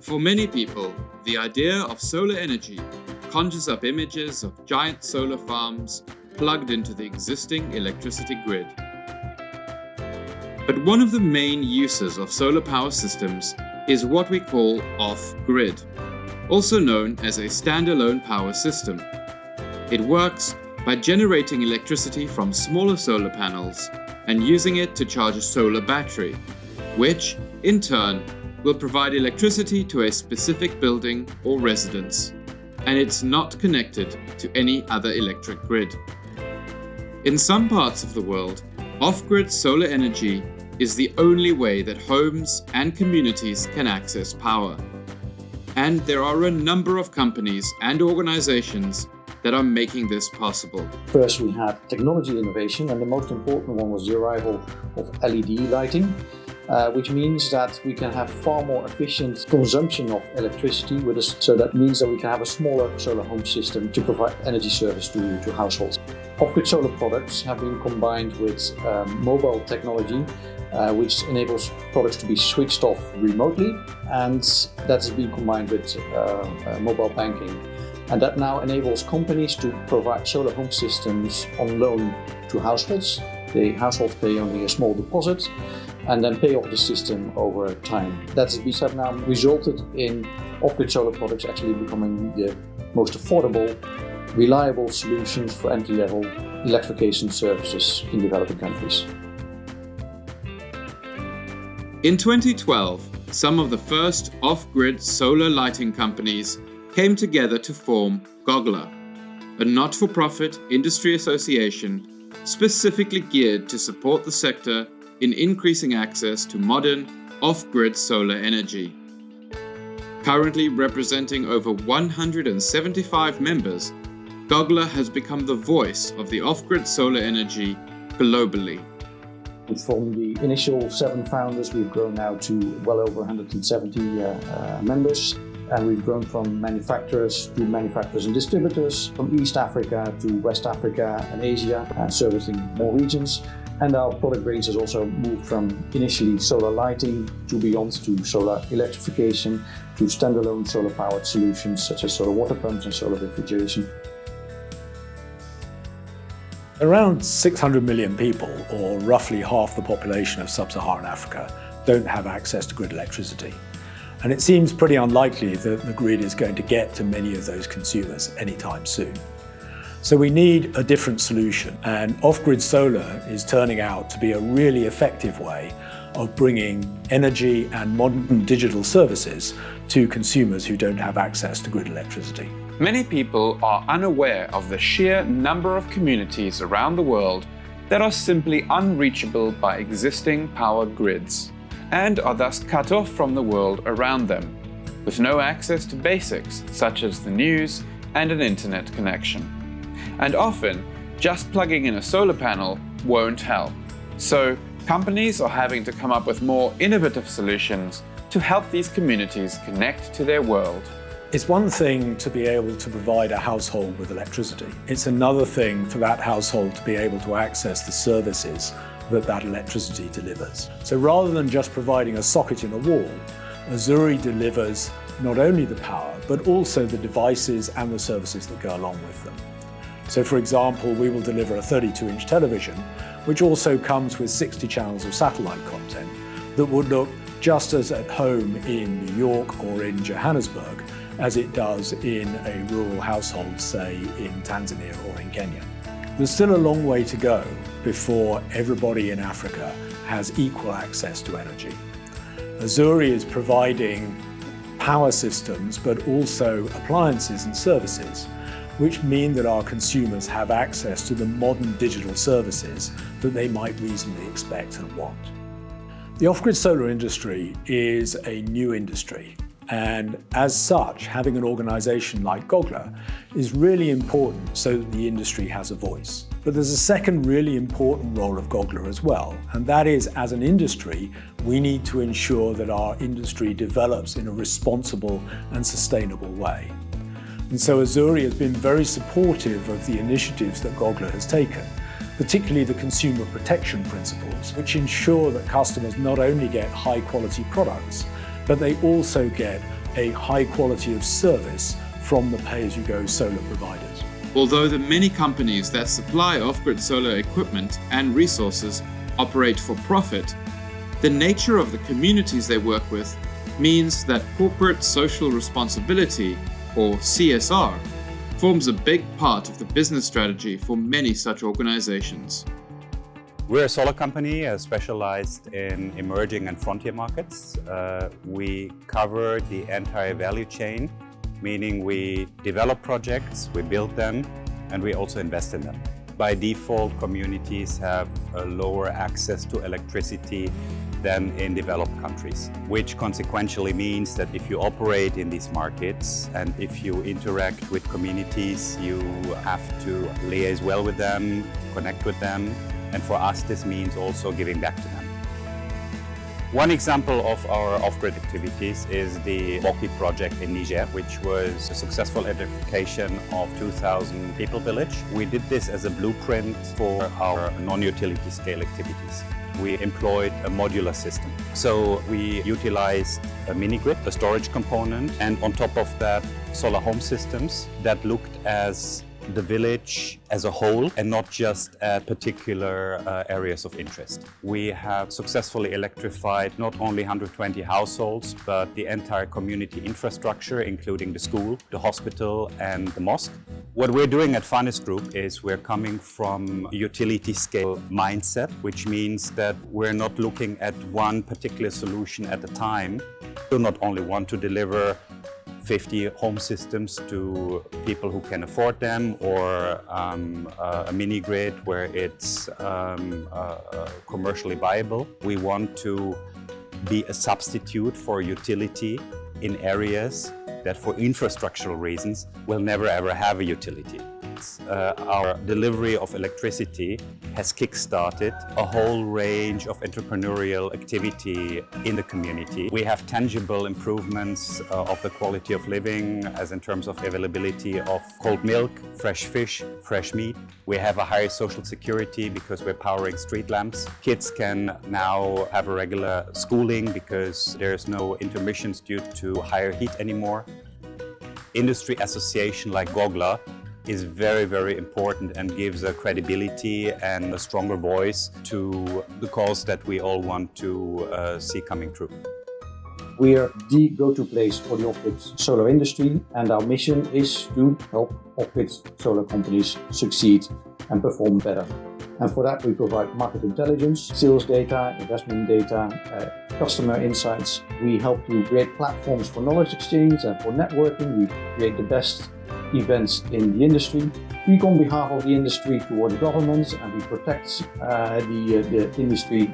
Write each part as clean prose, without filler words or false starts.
For many people, the idea of solar energy conjures up images of giant solar farms plugged into the existing electricity grid. But one of the main uses of solar power systems is what we call off-grid, also known as a standalone power system. It works by generating electricity from smaller solar panels and using it to charge a solar battery, which, in turn, will provide electricity to a specific building or residence, and it's not connected to any other electric grid. In some parts of the world, off-grid solar energy is the only way that homes and communities can access power. And there are a number of companies and organizations that are making this possible. First, we had technology innovation, and the most important one was the arrival of LED lighting, which means that we can have far more efficient consumption of electricity with us. So that means that we can have a smaller solar home system to provide energy service to households. Offgrid solar products have been combined with mobile technology, which enables products to be switched off remotely, and that has been combined with mobile banking. And that now enables companies to provide solar home systems on loan to households. The households pay only a small deposit and then pay off the system over time. That has now resulted in off-grid solar products actually becoming the most affordable, reliable solutions for entry-level electrification services in developing countries. In 2012, some of the first off-grid solar lighting companies came together to form Gogla, a not-for-profit industry association specifically geared to support the sector in increasing access to modern off-grid solar energy. Currently representing over 175 members, Gogla has become the voice of the off-grid solar energy globally. From the initial 7 founders, we've grown now to well over 170 members. And we've grown from manufacturers to manufacturers and distributors, from East Africa to West Africa and Asia, and servicing more regions. And our product range has also moved from initially solar lighting to beyond to solar electrification to standalone solar powered solutions such as solar water pumps and solar refrigeration. Around 600 million people, or roughly half the population of sub-Saharan Africa, don't have access to grid electricity. And it seems pretty unlikely that the grid is going to get to many of those consumers anytime soon. So we need a different solution, and off-grid solar is turning out to be a really effective way of bringing energy and modern digital services to consumers who don't have access to grid electricity. Many people are unaware of the sheer number of communities around the world that are simply unreachable by existing power grids, and are thus cut off from the world around them, with no access to basics such as the news and an internet connection. And often, just plugging in a solar panel won't help. So, companies are having to come up with more innovative solutions to help these communities connect to their world. It's one thing to be able to provide a household with electricity. It's another thing for that household to be able to access the services that electricity delivers. So rather than just providing a socket in a wall, Azuri delivers not only the power, but also the devices and the services that go along with them. So for example, we will deliver a 32-inch television, which also comes with 60 channels of satellite content that would look just as at home in New York or in Johannesburg as it does in a rural household, say in Tanzania or in Kenya. There's still a long way to go before everybody in Africa has equal access to energy. Azuri is providing power systems, but also appliances and services, which mean that our consumers have access to the modern digital services that they might reasonably expect and want. The off-grid solar industry is a new industry, and as such, having an organization like Gogla is really important so that the industry has a voice. But there's a second really important role of Gogla as well, and that is, as an industry, we need to ensure that our industry develops in a responsible and sustainable way. And so Azuri has been very supportive of the initiatives that Gogla has taken, particularly the consumer protection principles, which ensure that customers not only get high quality products, but they also get a high quality of service from the pay-as-you-go solar providers. Although the many companies that supply off-grid solar equipment and resources operate for profit, the nature of the communities they work with means that corporate social responsibility, or CSR, forms a big part of the business strategy for many such organizations. We're a solar company specialized in emerging and frontier markets. We cover the entire value chain, meaning we develop projects, we build them, and we also invest in them. By default, communities have a lower access to electricity than in developed countries, which consequentially means that if you operate in these markets and if you interact with communities, you have to liaise well with them, connect with them, and for us this means also giving back to them. One example of our off-grid activities is the Bakti Project in Niger, which was a successful electrification of 2,000 people village. We did this as a blueprint for our non-utility scale activities. We employed a modular system. So we utilized a mini-grid, a storage component, and on top of that, solar home systems that looked as the village as a whole and not just at particular areas of interest. We have successfully electrified not only 120 households, but the entire community infrastructure, including the school, the hospital, and the mosque. What we're doing at Phanes Group is we're coming from a utility scale mindset, which means that we're not looking at one particular solution at a time. We not only want to deliver 50 home systems to people who can afford them, or a mini grid where it's commercially viable. We want to be a substitute for utility in areas that for infrastructural reasons will never ever have a utility. Our delivery of electricity has kick-started a whole range of entrepreneurial activity in the community. We have tangible improvements of the quality of living, as in terms of availability of cold milk, fresh fish, fresh meat. We have a higher social security because we're powering street lamps. Kids can now have a regular schooling because there's no intermissions due to higher heat anymore. Industry association like Gogla is very, very important and gives a credibility and a stronger voice to the cause that we all want to see coming true. We are the go-to place for the off-grid solar industry, and our mission is to help off-grid solar companies succeed and perform better. And for that we provide market intelligence, sales data, investment data, customer insights. We help to create platforms for knowledge exchange and for networking. We create the best events in the industry. We go on behalf of the industry towards governments, and we protect the industry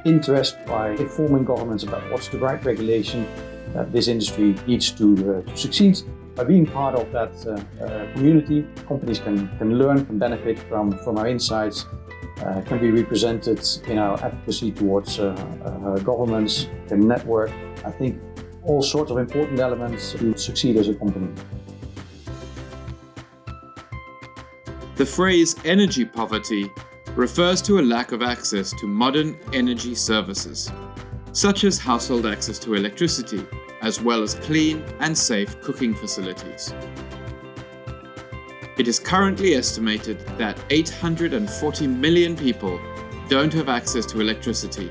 interest by informing governments about what's the right regulation that this industry needs to succeed. By being part of that community, companies can learn, can benefit from our insights, can be represented in our advocacy towards governments, can network. I think all sorts of important elements to succeed as a company. The phrase energy poverty refers to a lack of access to modern energy services, such as household access to electricity, as well as clean and safe cooking facilities. It is currently estimated that 840 million people don't have access to electricity,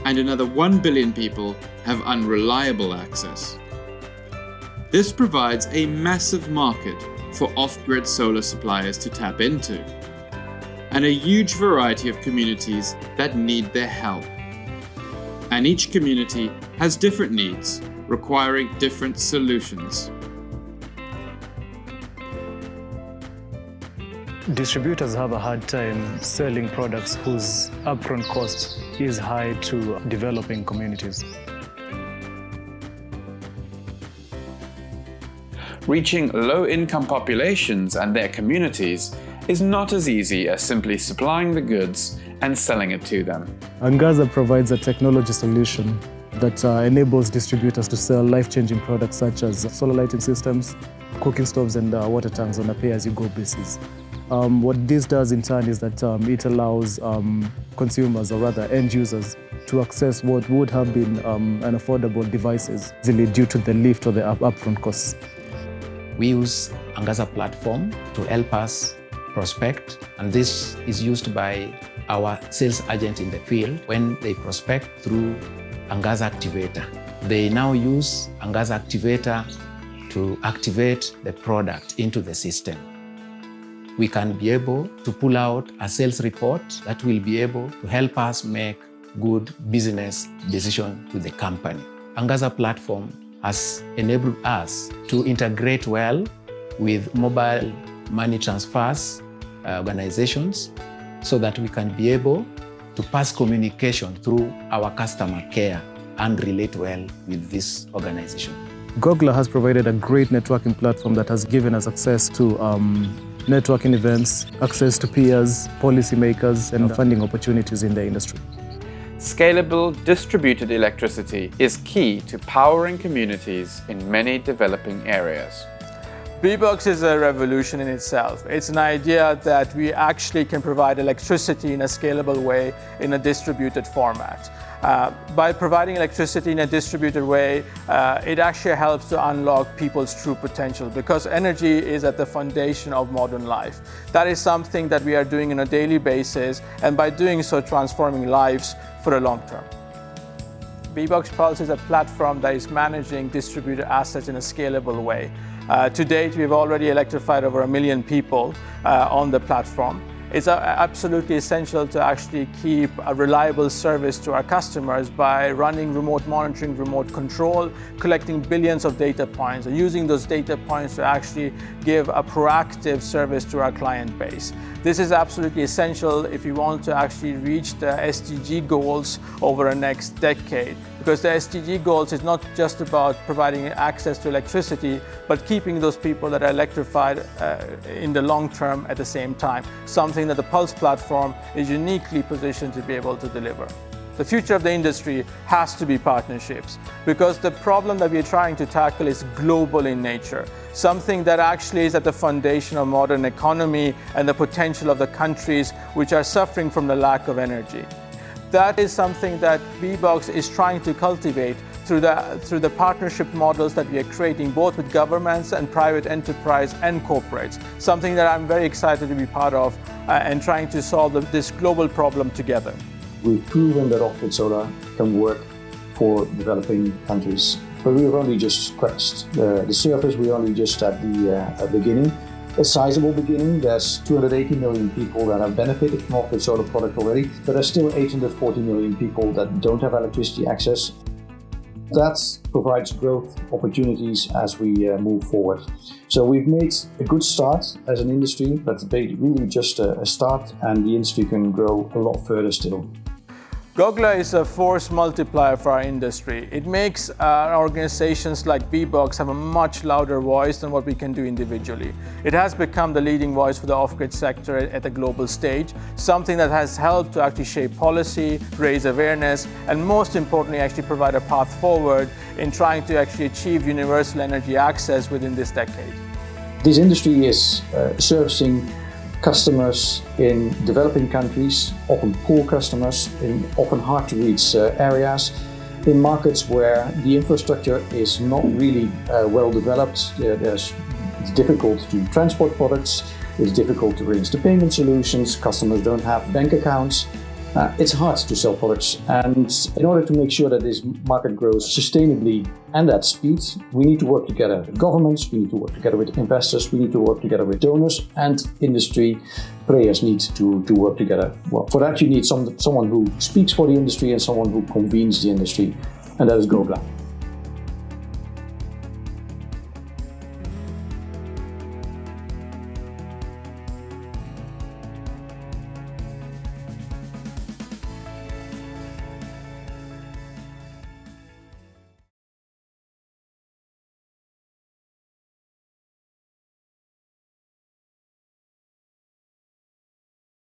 and another 1 billion people have unreliable access. This provides a massive market for off-grid solar suppliers to tap into, and a huge variety of communities that need their help. And each community has different needs, requiring different solutions. Distributors have a hard time selling products whose upfront cost is high to developing communities. Reaching low-income populations and their communities is not as easy as simply supplying the goods and selling it to them. Angaza provides a technology solution that enables distributors to sell life-changing products such as solar lighting systems, cooking stoves, and water tanks on a pay-as-you-go basis. What this does in turn is that it allows consumers, or rather end users, to access what would have been unaffordable devices easily due to the lift or the upfront costs. We use Angaza platform to help us prospect, and this is used by our sales agent in the field when they prospect through Angaza Activator. They now use Angaza Activator to activate the product into the system. We can be able to pull out a sales report that will be able to help us make good business decisions to the company. Angaza platform has enabled us to integrate well with mobile money transfers organizations so that we can be able to pass communication through our customer care and relate well with this organization. Gogla has provided a great networking platform that has given us access to networking events, access to peers, policymakers, and funding opportunities in the industry. Scalable distributed electricity is key to powering communities in many developing areas. Bbox is a revolution in itself. It's an idea that we actually can provide electricity in a scalable way in a distributed format. By providing electricity in a distributed way, it actually helps to unlock people's true potential, because energy is at the foundation of modern life. That is something that we are doing on a daily basis, and by doing so, transforming lives for the long term. Bbox Pulse is a platform that is managing distributed assets in a scalable way. To date, we've already electrified over 1 million people on the platform. It's absolutely essential to actually keep a reliable service to our customers by running remote monitoring, remote control, collecting billions of data points, and using those data points to actually give a proactive service to our client base. This is absolutely essential if you want to actually reach the SDG goals over the next decade. Because the SDG goals is not just about providing access to electricity, but keeping those people that are electrified in the long term at the same time, something that the Pulse platform is uniquely positioned to be able to deliver. The future of the industry has to be partnerships, because the problem that we're trying to tackle is global in nature, something that actually is at the foundation of modern economy and the potential of the countries which are suffering from the lack of energy. That is something that Bbox is trying to cultivate through the partnership models that we are creating, both with governments and private enterprise and corporates, something that I'm very excited to be part of and trying to solve this global problem together. We've proven that Offgrid Solar can work for developing countries, but we've only just scratched the surface. We're only just at the beginning. A sizable beginning. There's 280 million people that have benefited from Offgrid Solar product already, but there's still 840 million people that don't have electricity access. That provides growth opportunities as we move forward. So we've made a good start as an industry, but really just a start, and the industry can grow a lot further still. Gogla is a force multiplier for our industry. It makes organizations like Bbox have a much louder voice than what we can do individually. It has become the leading voice for the off-grid sector at a global stage, something that has helped to actually shape policy, raise awareness, and most importantly, actually provide a path forward in trying to actually achieve universal energy access within this decade. This industry is servicing customers in developing countries, often poor customers, in often hard to reach areas, in markets where the infrastructure is not really well developed. It's difficult to transport products, it's difficult to arrange the payment solutions, customers don't have bank accounts. It's hard to sell products, and in order to make sure that this market grows sustainably and at speed, we need to work together with governments, we need to work together with investors, we need to work together with donors, and industry players need to work together. Well, for that you need someone who speaks for the industry and someone who convenes the industry, and that is Gogla.